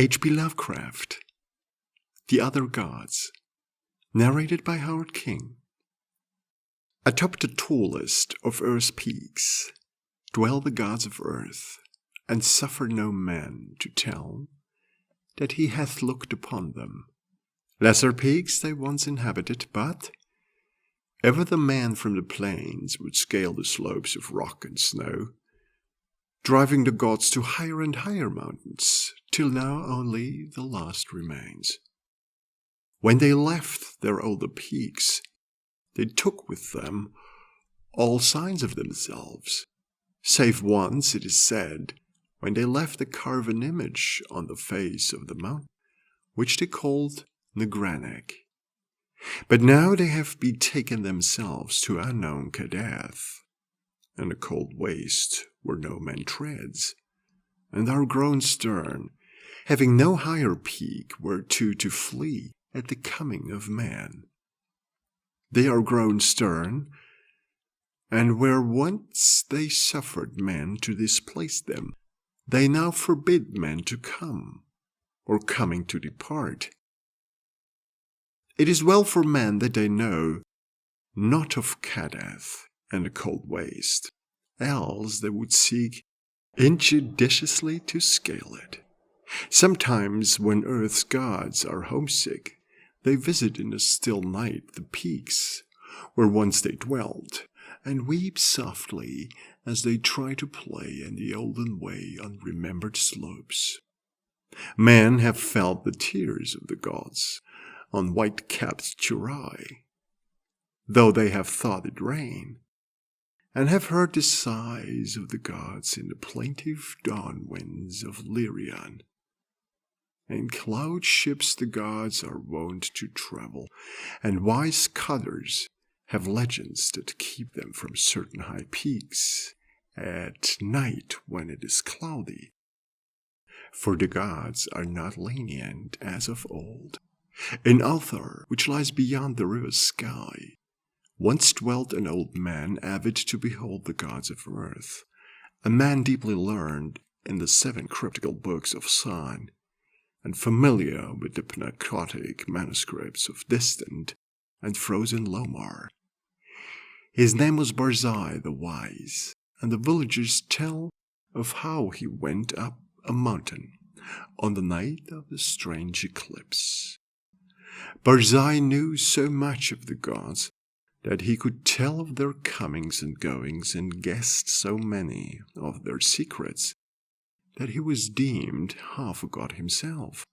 H.P. Lovecraft, The Other Gods, narrated by Howard King. Atop the tallest of Earth's peaks dwell the gods of Earth, and suffer no man to tell that he hath looked upon them. Lesser peaks they once inhabited, but ever the man from the plains would scale the slopes of rock and snow, driving the gods to higher and higher mountains, till now only the last remains. When they left their older peaks, they took with them all signs of themselves, save once, it is said, when they left a carven image on the face of the mountain, which they called Ngraneg. But now they have betaken themselves to unknown Kadath, and a cold waste where no man treads, and are grown stern, having no higher peak whereto to flee at the coming of man. They are grown stern, and where once they suffered men to displace them, they now forbid men to come, or coming to depart. It is well for men that they know not of Kadath and the cold waste, else they would seek injudiciously to scale it. Sometimes when earth's gods are homesick, they visit in the still night the peaks where once they dwelt, and weep softly as they try to play in the olden way on remembered slopes. Men have felt the tears of the gods on white-capped Churai, though they have thought it rain, and have heard the sighs of the gods in the plaintive dawn winds of Lyrian. In cloud ships the gods are wont to travel, and wise cutters have legends that keep them from certain high peaks at night when it is cloudy. For the gods are not lenient as of old. In Atal, which lies beyond the river Sky, once dwelt an old man avid to behold the gods of earth, a man deeply learned in the 7 cryptical books of San, and familiar with the pneumatic manuscripts of distant and frozen Lomar. His name was Barzai the Wise, and the villagers tell of how he went up a mountain on the night of the strange eclipse. Barzai knew so much of the gods that he could tell of their comings and goings, and guessed so many of their secrets that he was deemed half a god himself.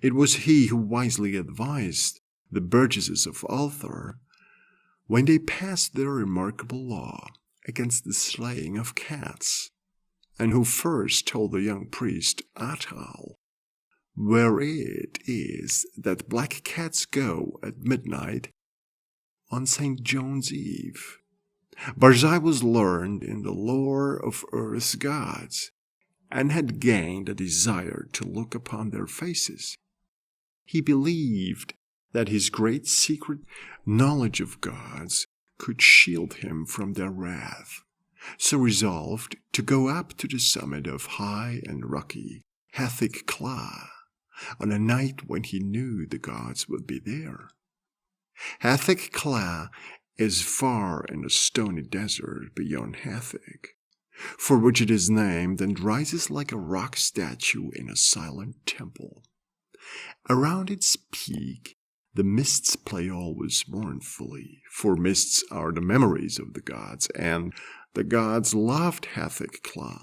It was he who wisely advised the burgesses of Atal when they passed their remarkable law against the slaying of cats, and who first told the young priest Atal where it is that black cats go at midnight on St. John's Eve. Barzai was learned in the lore of Earth's gods, and had gained a desire to look upon their faces. He believed that his great secret knowledge of gods could shield him from their wrath, so resolved to go up to the summit of high and rocky Hatheg-Kla on a night when he knew the gods would be there. Hatheg-Kla is far in the stony desert beyond Hatheg, for which it is named, and rises like a rock statue in a silent temple. Around its peak the mists play always mournfully, for mists are the memories of the gods, and the gods loved Hatheg-Kla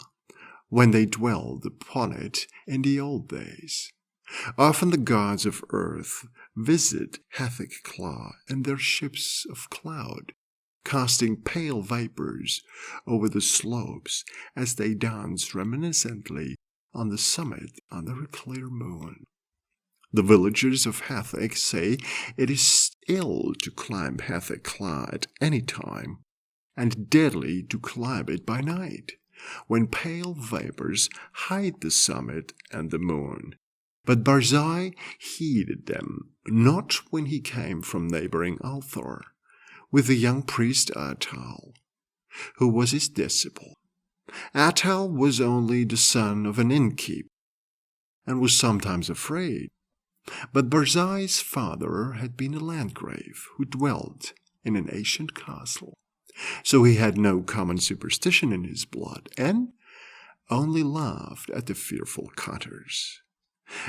when they dwelled upon it in the old days. Often the gods of earth visit Hatheg-Kla in their ships of cloud, casting pale vapors over the slopes as they dance reminiscently on the summit under a clear moon. The villagers of Hatheg say it is ill to climb Hatheg-Kla at any time, and deadly to climb it by night, when pale vapors hide the summit and the moon. But Barzai heeded them not when he came from neighboring Atal with the young priest Atal, who was his disciple. Atal was only the son of an innkeeper, and was sometimes afraid. But Barzai's father had been a landgrave who dwelt in an ancient castle, so he had no common superstition in his blood, and only laughed at the fearful cutters.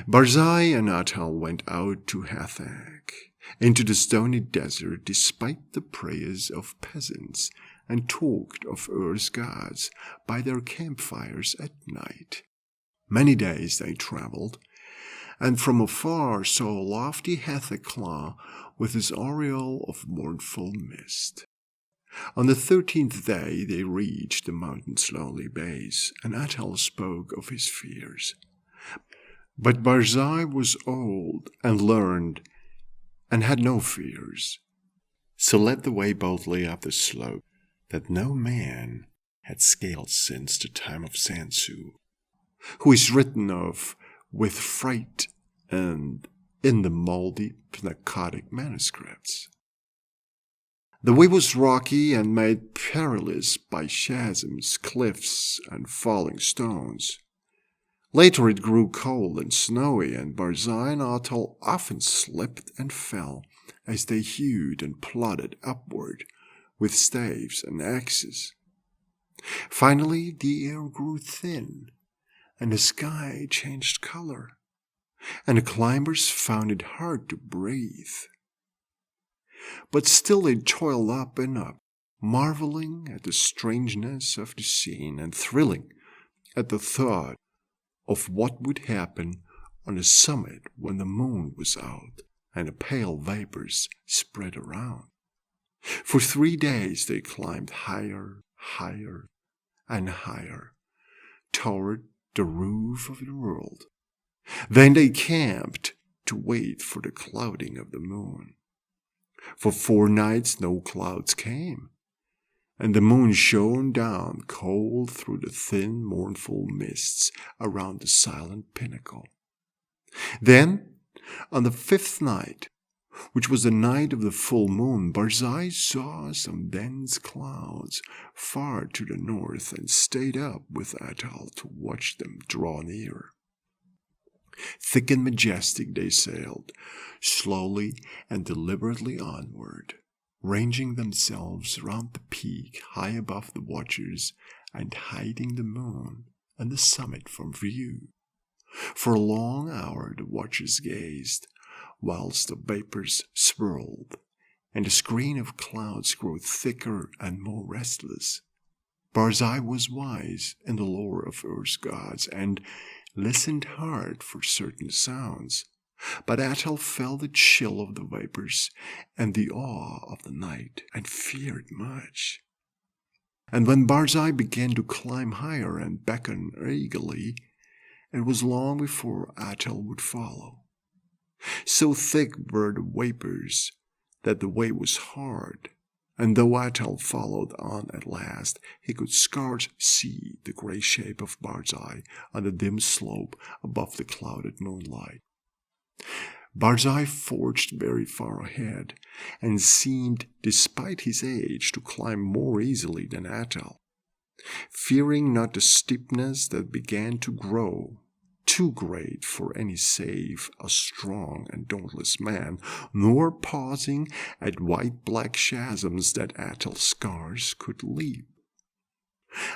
Barzai and Atal went out to Hatheg, into the stony desert, despite the prayers of peasants, and talked of Earth's gods by their campfires at night. Many days they travelled, and from afar saw lofty Hatheg-Kla with his aureole of mournful mist. On the 13th day they reached the mountain's lonely base, and Atal spoke of his fears. But Barzai was old and learned, and had no fears, so led the way boldly up the slope that no man had scaled since the time of Sansu, who is written of with fright and in the moldy Pnakotic manuscripts. The way was rocky and made perilous by chasms, cliffs, and falling stones. Later it grew cold and snowy, and Barzai and Atal often slipped and fell as they hewed and plodded upward with staves and axes. Finally the air grew thin, and the sky changed color, and the climbers found it hard to breathe. But still they toiled up and up, marveling at the strangeness of the scene and thrilling at the thought of what would happen on the summit when the moon was out and the pale vapors spread around. For 3 days they climbed higher, higher, and higher toward the roof of the world. Then they camped to wait for the clouding of the moon. For 4 nights no clouds came, and the moon shone down cold through the thin, mournful mists around the silent pinnacle. Then, on the 5th night, which was the night of the full moon, Barzai saw some dense clouds far to the north and stayed up with Atal to watch them draw near. Thick and majestic they sailed, slowly and deliberately onward, ranging themselves round the peak high above the watchers and hiding the moon and the summit from view. For a long hour the watchers gazed, whilst the vapors swirled, and the screen of clouds grew thicker and more restless. Barzai was wise in the lore of Earth's gods, and listened hard for certain sounds, but Atal felt the chill of the vapors and the awe of the night, and feared much. And when Barzai began to climb higher and beckon eagerly, it was long before Atal would follow. So thick were the vapors that the way was hard, and though Atal followed on at last, he could scarce see the grey shape of Barzai on the dim slope above the clouded moonlight. Barzai forged very far ahead, and seemed, despite his age, to climb more easily than Atal, fearing not the steepness that began to grow too great for any save a strong and dauntless man, nor pausing at white-black chasms that Atal scarce could leap.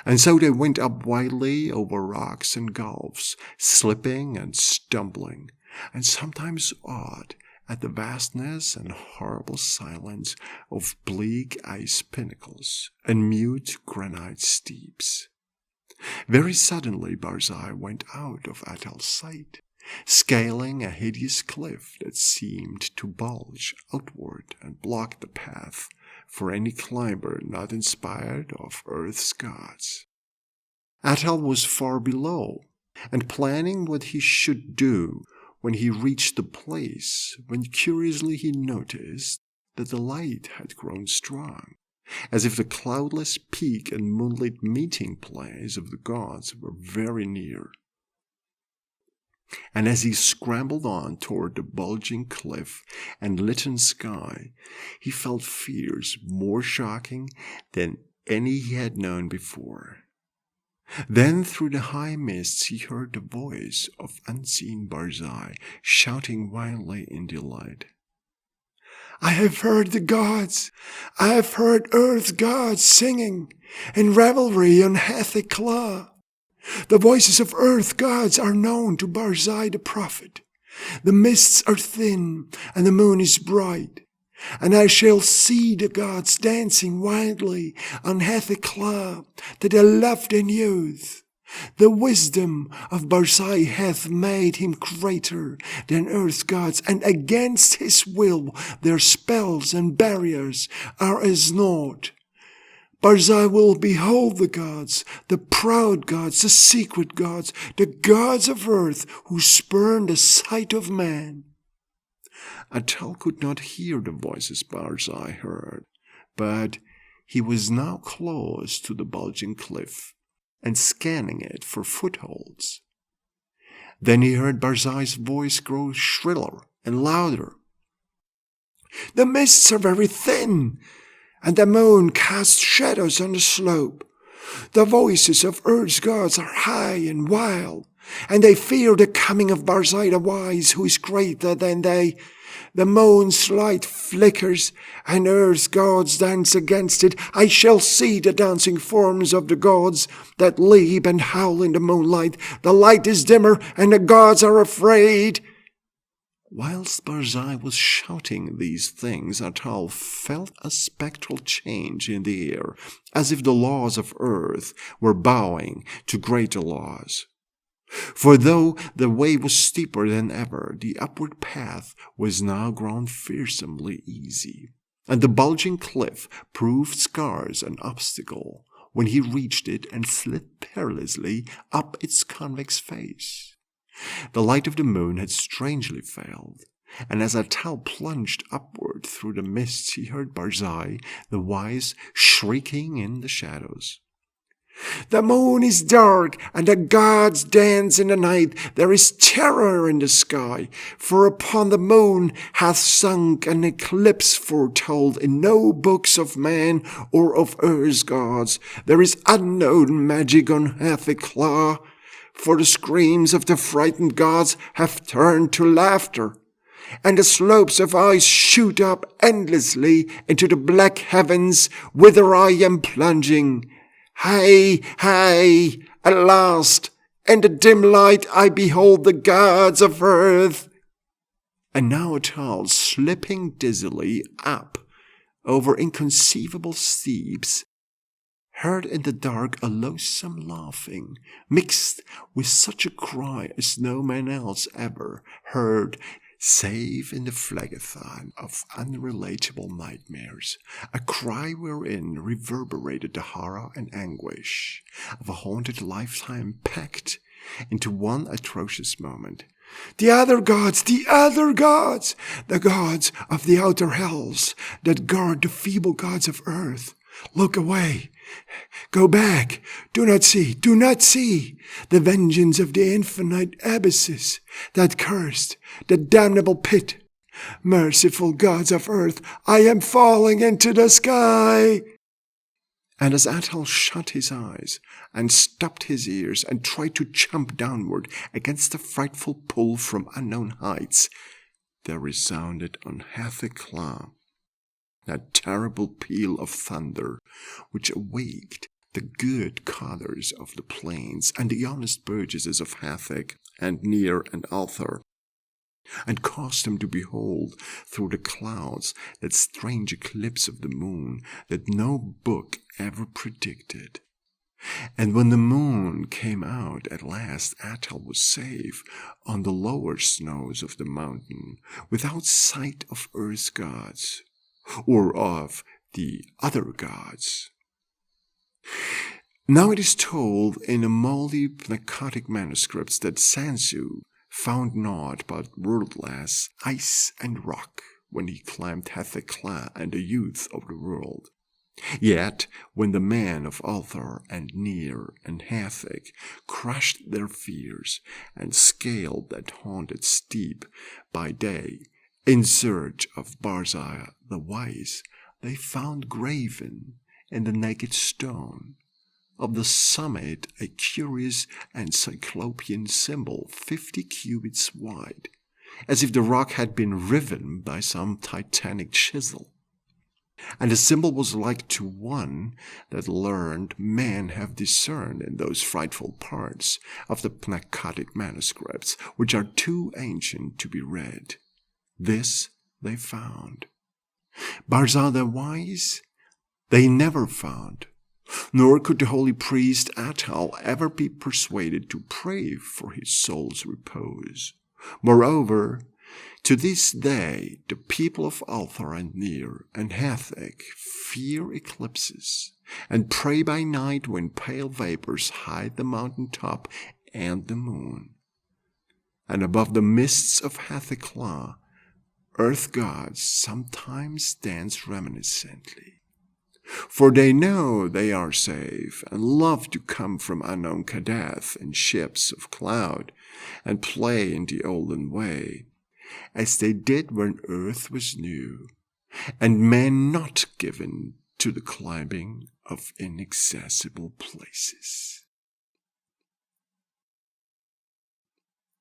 And so they went up wildly over rocks and gulfs, slipping and stumbling, and sometimes awed at the vastness and horrible silence of bleak ice pinnacles and mute granite steeps. Very suddenly Barzai went out of Atal's sight, scaling a hideous cliff that seemed to bulge outward and block the path for any climber not inspired of Earth's gods. Atal was far below, and planning what he should do when he reached the place, when curiously he noticed that the light had grown strong, as if the cloudless peak and moonlit meeting place of the gods were very near. And as he scrambled on toward the bulging cliff and litten sky, he felt fears more shocking than any he had known before. Then through the high mists he heard the voice of unseen Barzai shouting wildly in delight. "I have heard the gods! I have heard Earth's gods singing in revelry on Hatheg-Kla. The voices of Earth gods are known to Barzai the prophet. The mists are thin and the moon is bright, and I shall see the gods dancing wildly on Hatheg-Kla that I loved in youth. The wisdom of Barzai hath made him greater than Earth's gods, and against his will their spells and barriers are as naught. Barzai will behold the gods, the proud gods, the secret gods, the gods of earth who spurn the sight of man." Atal could not hear the voices Barzai heard, but he was now close to the bulging cliff and scanning it for footholds. Then he heard Barzai's voice grow shriller and louder. "The mists are very thin, and the moon casts shadows on the slope. The voices of Earth's gods are high and wild, and they fear the coming of Barzai the Wise, who is greater than they. The moon's light flickers, and Earth's gods dance against it. I shall see the dancing forms of the gods that leap and howl in the moonlight. The light is dimmer, and the gods are afraid." Whilst Barzai was shouting these things, Atal felt a spectral change in the air, as if the laws of earth were bowing to greater laws. For though the way was steeper than ever, the upward path was now grown fearsomely easy, and the bulging cliff proved scarce an obstacle when he reached it and slid perilously up its convex face. The light of the moon had strangely failed, and as Atal plunged upward through the mists, he heard Barzai the Wise shrieking in the shadows. "The moon is dark, and the gods dance in the night. There is terror in the sky, for upon the moon hath sunk an eclipse foretold in no books of man or of Earth's gods. There is unknown magic on Hatheg-Kla, for the screams of the frightened gods have turned to laughter, and the slopes of ice shoot up endlessly into the black heavens, whither I am plunging. Hey, hey, at last, in the dim light I behold the gods of earth." And now Atal, slipping dizzily up over inconceivable steeps, heard in the dark a loathsome laughing, mixed with such a cry as no man else ever heard, save in the phlegethon of unrelatable nightmares, a cry wherein reverberated the horror and anguish of a haunted lifetime packed into one atrocious moment. "The other gods, the other gods, the gods of the outer hells that guard the feeble gods of earth. Look away, go back, do not see the vengeance of the infinite abysses, that cursed, the damnable pit. Merciful gods of earth, I am falling into the sky." And as Atal shut his eyes and stopped his ears and tried to jump downward against the frightful pull from unknown heights, there resounded on Hatheg-Kla that terrible peal of thunder which awaked the good colours of the plains and the honest burgesses of Hatheg and Nir and Althar, and caused them to behold through the clouds that strange eclipse of the moon that no book ever predicted. And when the moon came out at last, Atal was safe on the lower snows of the mountain, without sight of Earth's gods, or of the other gods. Now it is told in the moldy narcotic manuscripts that Sansu found naught but wordless ice and rock when he climbed Hatheg-Kla and the youth of the world. Yet, when the men of Althar and Nir and Hatheg crushed their fears and scaled that haunted steep by day in search of Barzai the Wise, they found graven in the naked stone of the summit a curious and cyclopean symbol 50 cubits wide, as if the rock had been riven by some titanic chisel. And the symbol was like to one that learned men have discerned in those frightful parts of the Pnakotic manuscripts which are too ancient to be read. This they found. Barzai the Wise they never found, nor could the holy priest Atal ever be persuaded to pray for his soul's repose. Moreover, to this day the people of Althar and Nir and Hatheg fear eclipses, and pray by night when pale vapors hide the mountain top and the moon. And above the mists of Hatheg-Kla, earth gods sometimes dance reminiscently. For they know they are safe, and love to come from unknown Kadath in ships of cloud, and play in the olden way, as they did when earth was new, and men not given to the climbing of inaccessible places.